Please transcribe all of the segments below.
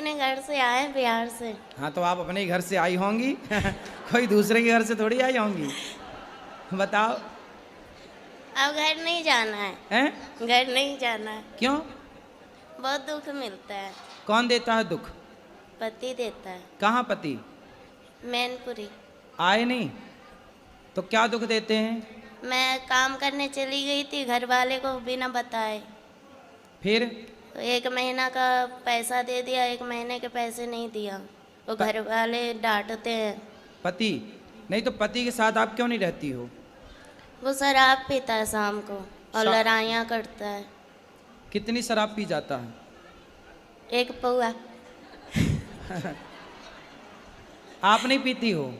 अपने घर से आए बिहार से। हाँ तो आप अपने ही घर से आई होंगी कोई दूसरे के घर से थोड़ी आई होंगी। बताओ। अब घर नहीं जाना है। हैं? घर नहीं जाना है। क्यों? बहुत दुख मिलता है। कौन देता है दुख? पति देता है। कहाँ पति? मैनपुरी। आए नहीं तो क्या दुख देते हैं? मैं काम करने चली गई थी घर वाले को बिना बताए। फिर? तो 1 महीना का पैसा दे दिया, 1 महीने के पैसे नहीं दिया। वो घर वाले डांटते हैं। पति नहीं तो पति के साथ आप क्यों नहीं रहती हो? वो शराब पीता है शाम को और लड़ाइयाँ करता है। कितनी शराब पी जाता है? 1 पौआ। आप नहीं पीती हो?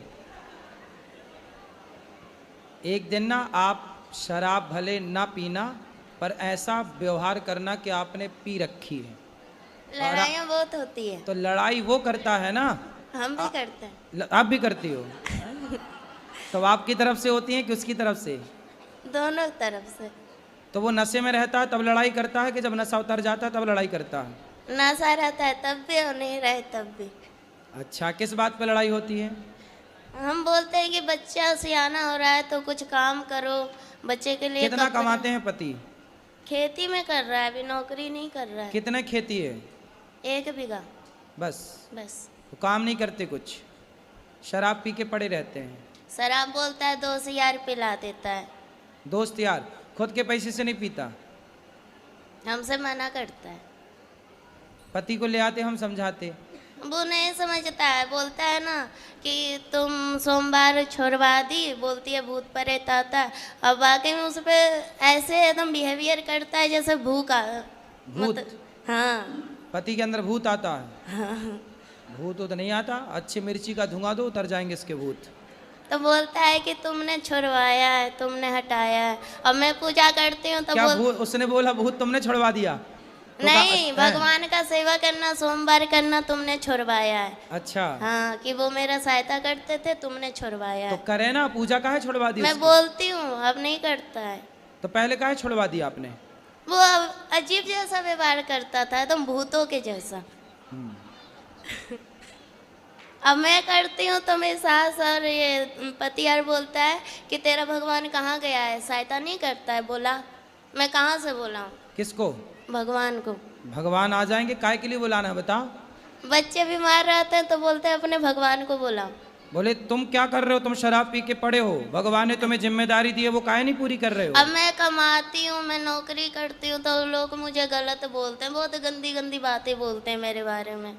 एक दिन ना आप शराब भले ना पीना पर ऐसा व्यवहार करना कि आपने पी रखी है। लड़ाइयाँ बहुत होती है। तो लड़ाई वो करता है ना? हम भी करते हैं। आप भी करती हो? तो आपकी तरफ से होती है कि उसकी तरफ से? दोनों तरफ से। तो वो नशे में रहता है तब लड़ाई करता है कि जब नशा उतर जाता है तब लड़ाई करता है? नशा रहता है तब भी और नहीं रहे तब भी। अच्छा, किस बात पे लड़ाई होती है? हम बोलते हैं कि बच्चा सियाना हो रहा है तो कुछ काम करो, बच्चे के लिए। कितना कमाते हैं पति? खेती में कर रहा है, अभी नौकरी नहीं कर रहा है। कितने खेती है? 1 बीघा। बस? बस। काम नहीं करते कुछ, शराब पी के पड़े रहते हैं। शराब बोलता है 2 यार पिला देता है। दोस्त यार, खुद के पैसे से नहीं पीता? हमसे मना करता है। पति को ले आते, हम समझाते। वो नहीं समझता है, बोलता है ना कि तुम सोमवार छोड़वा दी, बोलती है भूत प्रेत आता है। अब वाकई में उस पर ऐसे एकदम बिहेवियर करता है जैसे भूत। हाँ। पति के अंदर भूत आता है? हाँ। भूत तो नहीं आता, अच्छी मिर्ची का धुआं दो उतर जाएंगे इसके भूत। तो बोलता है कि तुमने छुड़वाया है, तुमने हटाया है। और मैं पूजा करती हूँ तो क्या उसने बोला भूत तुमने छुड़वा दिया? तो नहीं, भगवान का सेवा करना, सोमवार करना तुमने छुड़वाया है। अच्छा। हाँ, कि वो मेरा सहायता करते थे, तुमने छुड़वाया तो है। करे ना, पूजा काहे छुड़वा दी? मैं बोलती हूँ, अब नहीं करता है। तो पहले काहे छुड़वा दिया आपने? वो अजीब जैसा व्यवहार करता था, एकदम भूतों के जैसा। अब मैं करती हूँ तो मेरी सास और ये पति यार बोलता है कि तेरा भगवान कहाँ गया है, सहायता नहीं करता है। बोला मैं कहाँ से बोला हूँ? किसको? भगवान को। भगवान आ जाएंगे, काय के लिए बुलाना है बताओ? बच्चे बीमार रहते हैं तो बोलते हैं अपने भगवान को बुलाओ। बोले तुम क्या कर रहे हो, तुम शराब पी के पड़े हो, भगवान ने तुम्हें जिम्मेदारी दी है, वो काहे नहीं पूरी कर रहे हो? अब मैं कमाती हूँ, मैं नौकरी करती हूँ तो लोग मुझे गलत बोलते हैं, बहुत गंदी गंदी बातें बोलते हैं मेरे बारे में।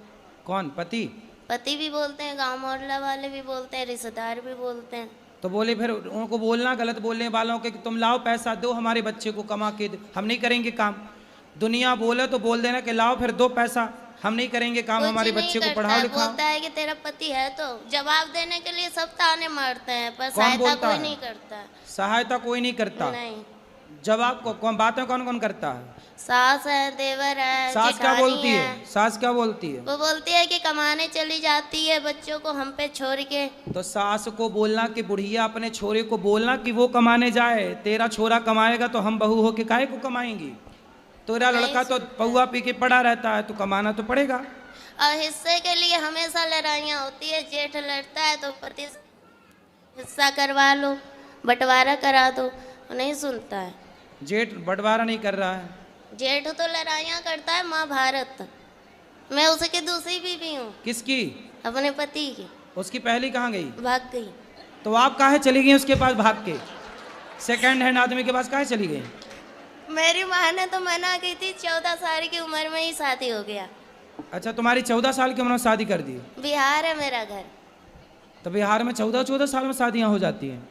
कौन? पति? पति भी बोलते हैं, गांव मोहल्ला वाले भी बोलते हैं, रिश्तेदार भी बोलते हैं। तो बोले फिर उनको बोलना गलत बोलने वालों के कि तुम लाओ पैसा दो हमारे बच्चे को कमा के, हम नहीं करेंगे काम। दुनिया बोले तो बोल देना कि लाओ फिर 2 पैसा, हम नहीं करेंगे काम, हमारे बच्चे को पढ़ाओ लिखाओ। बोलता है कि तेरा पति है तो जवाब देने के लिए सब ताने मारते हैं, पर सहायता कोई नहीं करता। सहायता कोई नहीं करता? नहीं। जवाब को कौन, बातें कौन कौन करता है? सास है, देवर है, सास क्या बोलती है? सास क्या बोलती है? वो बोलती है कि कमाने चली जाती है बच्चों को हम पे छोड़ के। तो सास को बोलना कि बुढ़िया अपने छोरे को बोलना कि वो कमाने जाए, तेरा छोरा कमाएगा तो हम बहू हो के काहे को कमाएंगी? तेरा लड़का तो पौआ पी के पड़ा रहता है तो कमाना तो पड़ेगा। और हिस्से के लिए हमेशा लड़ाइयाँ होती है, जेठ लड़ता है तो पति हिस्सा करवा लो, बंटवारा करा दो, नहीं सुनता है। जेठ बंटवारा नहीं कर रहा है? जेठ तो लड़ाइयाँ करता है महाभारत। मैं उसकी दूसरी बीवी हूँ। किसकी? अपने पति की। उसकी पहली कहाँ गई? भाग गई। तो आप काहे चली गई उसके पास भाग के? सेकंड हैंड आदमी के पास काहे चली गई? मेरी माँ ने तो मना की थी, 14 साल की उम्र में ही शादी हो गया। अच्छा, तुम्हारी 14 साल की उम्र में शादी कर दी? बिहार है मेरा घर। तो बिहार में 14 साल में शादियां हो जाती हैं?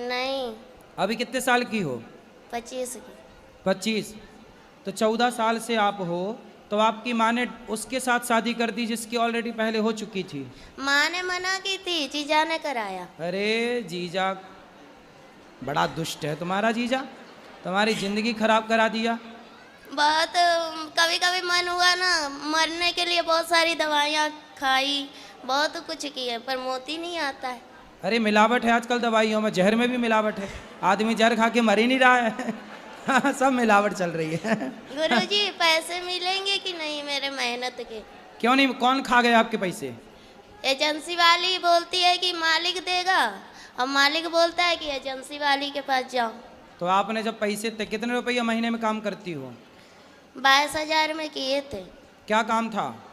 नहीं। अभी कितने साल की हो? 25 की। 25? तो 14 साल से आप हो तो आपकी माँ ने उसके साथ शादी कर दी जिसकी ऑलरेडी पहले हो चुकी थी? माँ ने मना की थी, जीजा ने कराया। अरे जीजा बड़ा दुष्ट है तुम्हारा जीजा, तुम्हारी जिंदगी खराब करा दिया। बहुत कभी कभी मन हुआ ना मरने के लिए, बहुत सारी दवाइयाँ खाई, बहुत कुछ किए पर मोती नहीं आता है। अरे मिलावट है आजकल दवाइयों में, जहर में भी मिलावट है, आदमी जहर खा के मर ही नहीं रहा है सब मिलावट चल रही है। गुरुजी पैसे मिलेंगे कि नहीं मेरे मेहनत के? क्यों नहीं, कौन खा गया आपके पैसे? एजेंसी वाली बोलती है कि मालिक देगा, और मालिक बोलता है कि एजेंसी वाली के पास जाओ। तो आपने जब पैसे कितने रुपये महीने में काम करती हो? 22,000 में किए थे। क्या काम था?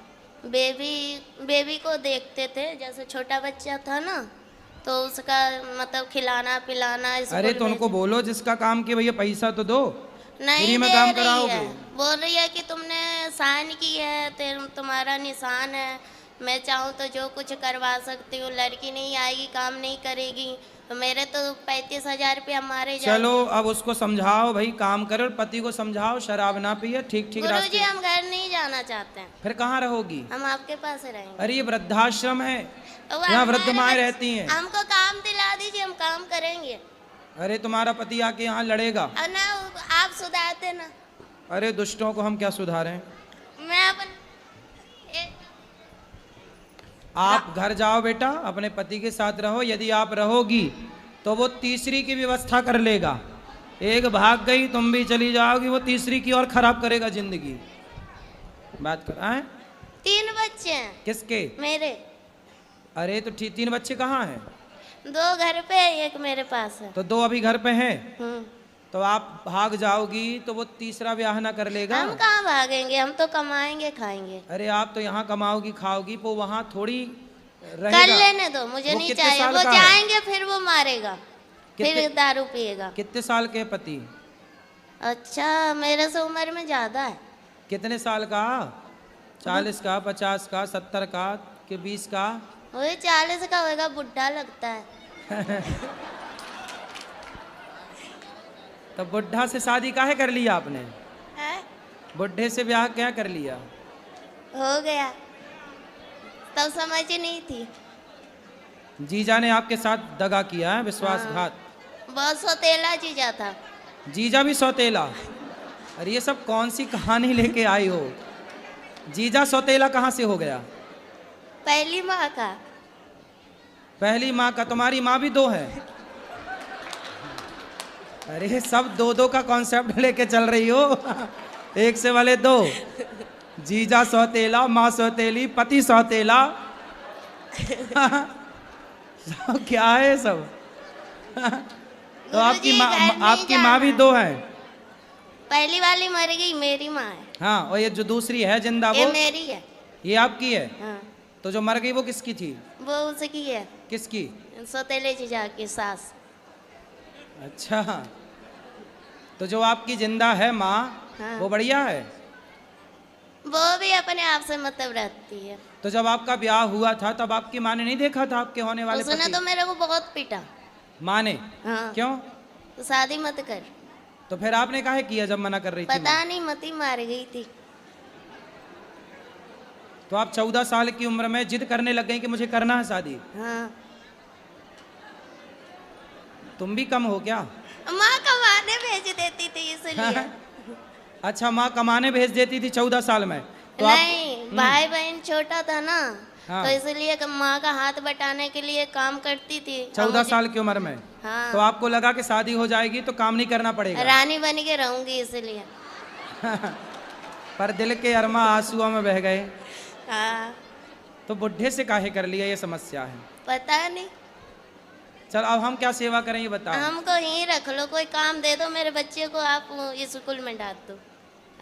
बेबी को देखते थे, जैसे छोटा बच्चा था ना, तो उसका मतलब खिलाना पिलाना। अरे तो उनको बोलो जिसका काम किया भैया पैसा तो दो, नहीं फ्री में दे काम रही कराओगे? है, बोल रही है कि तुमने साइन की है, तुम्हारा निशान है, मैं चाहूँ तो जो कुछ करवा सकती हूँ, लड़की नहीं आएगी काम नहीं करेगी, तो मेरे तो 35,000 रुपया मारे जाए। चलो अब उसको समझाओ भाई काम करे, और पति को समझाओ शराब ना पिए, ठीक ठीक गुरुजी रास्ते। हम घर नहीं जाना चाहते हैं, फिर कहाँ रहोगी? हम आपके पास रहेंगे। अरे ये वृद्धाश्रम है, वो यहाँ वृद्ध हमारे माएँ बच्चे- रहती हैं। हमको काम दिला दीजिए, हम काम करेंगे। अरे तुम्हारा पति आके यहाँ लड़ेगा। और ना आप सुधारते ना। अरे दुष्टों को हम क्या सुधारें? मैं अपन आप घर जाओ बेटा, अपने पति के साथ रहो, यदि आप रहोगी तो वो तीसरी की व्यवस्था कर लेगा। एक भाग गई तुम भी चली जाओगी, वो तीसरी की और खराब करेगा जिंदगी। बात कर आए? 3 बच्चे हैं किसके? मेरे। अरे तो 3 बच्चे कहाँ हैं? 2 घर पे है, 1 मेरे पास है। तो 2 अभी घर पे हैं, हम्म। तो आप भाग जाओगी तो वो तीसरा ब्याह ना कर लेगा। हम कहाँ भागेंगे, हम तो कमाएंगे खाएंगे। अरे आप तो यहाँ कमाओगी खाओगी, वो वहाँ थोड़ी कर रहेगा। लेने दो, मुझे वो नहीं कितने चाहिए। साल वो का है? जाएंगे फिर वो मारेगा, कितने- फिर दारू पिएगा। कितने साल के पति? अच्छा मेरे से उम्र में ज्यादा है। कितने साल का? 40 का, 50 का, 70 का, कि 20 का? वही 40 का होगा, बुढ़ा लगता है। तो बुढ़ा से शादी काहे कर लिया आपने? है? बुढ़े से ब्याह क्या कर लिया? हो गया, तब समझ ही नहीं थी। जीजा ने आपके साथ दगा किया है, विश्वासघात। बहुत सौतेला जीजा था। जीजा भी सौतेला? अरे ये सब कौन सी कहानी लेके आई हो? जीजा सौतेला कहाँ से हो गया? पहली माँ का। पहली माँ का? तुम्हारी माँ भी 2 है? अरे सब 2-2 का कॉन्सेप्ट लेके चल रही हो। एक से वाले 2, जीजा सौतेला, माँ सौतेली, पति सौतेला। सब क्या है सब? तो आपकी माँ भी 2 है? पहली वाली मर गई, मेरी माँ है। हाँ, और ये जो दूसरी है जिंदा ये वो? मेरी है। ये आपकी है? हाँ, तो जो मर गई वो किसकी थी? वो उसकी है, किसकी? सौतेले जीजा की सास। अच्छा, तो जो आपकी जिंदा है माँ, हाँ। वो बढ़िया है? वो भी अपने आप से मतलब रहती है। तो जब आपका ब्याह हुआ था तब आपकी माँ ने नहीं देखा था आपके होने वाले उसने पति? तो मेरे को बहुत पीटा। माँ ने? हाँ। क्यों? तो शादी मत कर। तो फिर आपने काहे किया जब मना कर रही थी पता माँ? नहीं, मती मार गई थी। तो आप 14 साल की उम्र में जिद करने लग गई कि मुझे करना है शादी। हाँ। तुम भी कम हो क्या? माँ कमाने भेज देती थी इसलिए। अच्छा, माँ कमाने भेज देती थी 14 साल में? तो नहीं, भाई बहन छोटा था ना, हाँ। तो इसलिए माँ का हाथ बटाने के लिए काम करती थी। 14 साल की उम्र में? हाँ। तो आपको लगा कि शादी हो जाएगी तो काम नहीं करना पड़ेगा? रानी बन के रहूंगी इसलिए। पर दिल के अरमा आंसुओं में बह गए। हाँ। तो बुढ़े से काहे कर लिया, ये समस्या है। पता नहीं। चल अब हम क्या सेवा करें ये बताओ। हमको यहीं रख लो, कोई काम दे दो, मेरे बच्चे को आप स्कूल में डाल दो,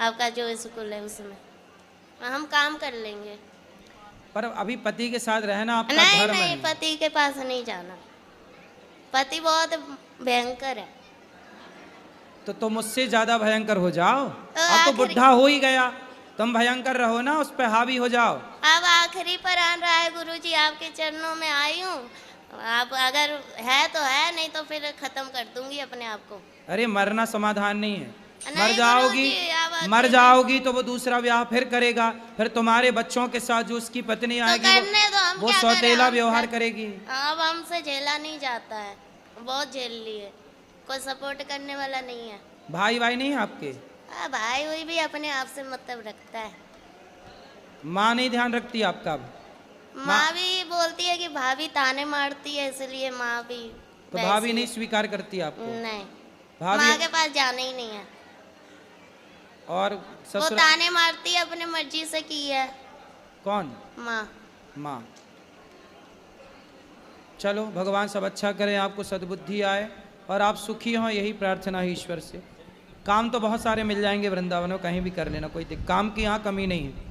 आपका जो स्कूल है उसमें, हम काम कर लेंगे। पर अभी पति के साथ रहना आपका नहीं धर्म नहीं, है। पति के पास नहीं जाना, पति बहुत भयंकर है। तो तुम मुझसे ज्यादा भयंकर हो जाओ। अब तो आखिरी- बुढ़ा हो ही गया, तुम भयंकर रहो ना, उस पे हावी हो जाओ। अब आखिरी पर आन रहा है गुरुजी, आपके चरणों में आई हूँ। आप अगर है तो है, नहीं तो फिर खत्म कर दूंगी अपने आप को। अरे मरना समाधान नहीं है। नहीं मर जाओगी, गुरुजी, अब मर अकेले- जाओगी तो वो दूसरा ब्याह फिर करेगा, फिर तुम्हारे बच्चों के साथ जो उसकी पत्नी तो आएगी करने दो, हम वो क्या करें? सौतेला हम व्यवहार कर- करेगी। अब हमसे झेला नहीं जाता है, बहुत झेल लिए, कोई सपोर्ट करने वाला नहीं है। भाई भाई नहीं है आपके? भाई हुई भी अपने आप से मतलब रखता है। माँ नहीं ध्यान रखती आपका? माँ भी बोलती है कि भाभी ताने मारती है, इसलिए माँ भी तो वैसी भाभी है। नहीं स्वीकार करती आपको? नहीं, भाभी माँ के पास जाना ही नहीं है। और वो ससुर ताने मारती है, अपने मर्जी से की है। कौन? माँ। माँ। चलो भगवान सब अच्छा करें, आपको सद्बुद्धि आए और आप सुखी हों, यही प्रार्थना है ईश्वर से। काम तो बहुत सारे मिल जाएंगे वृंदावन में, कहीं भी कर लेना, कोई काम की यहाँ कमी नहीं है।